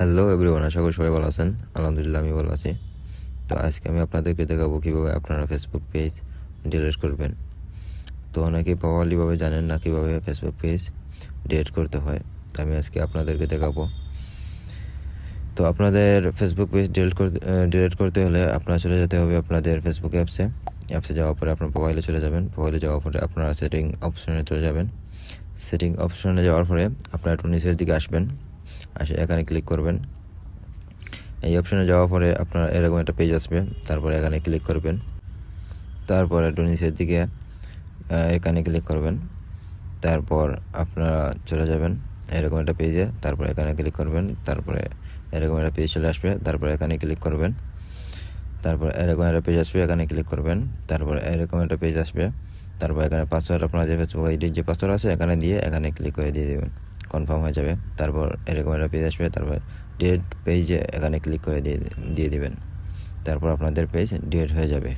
Hello everyone, আশা করি সবাই ভালো আছেন। আলহামদুলিল্লাহ আমি ভালো আছি। তো আজকে আমি আপনাদেরকে দেখাবো কীভাবে আপনারা ফেসবুক পেজ ডিলিট করবেন। তো অনেকেই প্রপারলিভাবে জানেন না কীভাবে ফেসবুক পেজ ডিলিট করতে হয়। তো আমি আজকে আপনাদেরকে দেখাবো। তো আপনাদের ফেসবুক পেজ ডিলিট করতে হলে আপনারা চলে যেতে হবে আপনাদের ফেসবুক অ্যাপসে যাওয়ার পরে আপনার প্রোফাইলে চলে যাবেন। প্রোফাইলে যাওয়ার পরে আপনারা সেটিং অপশনে চলে যাবেন। সেটিং অপশনে যাওয়ার পরে আপনারা একটু নিচের দিকে আসবেন, এখানে ক্লিক করবেন। এই অপশনে যাওয়ার পরে আপনার এরকম একটা পেজ আসবে, তারপরে এখানে ক্লিক করবেন। তারপর একটু নিচের দিকে এখানে ক্লিক করবেন। তারপর আপনারা চলে যাবেন এরকম একটা পেজে, তারপর এখানে ক্লিক করবেন। তারপরে এরকম একটা পেজ চলে আসবে, তারপর এখানে ক্লিক করবেন। তারপর এরকম একটা পেজ আসবে, এখানে ক্লিক করবেন। তারপর এরকম একটা পেজ আসবে, তারপর এখানে পাসওয়ার্ড আপনাদের ফেসবুক আইডির যে পাসওয়ার্ড আছে এখানে দিয়ে এখানে ক্লিক করে দিয়ে দেবেন, কনফার্ম হয়ে যাবে। তারপর এরকম একটা পেজ আসবে, তারপর ডিলিট পেজে এখানে ক্লিক করে দিয়ে দিবেন। তারপর আপনাদের পেজ ডিলিট হয়ে যাবে।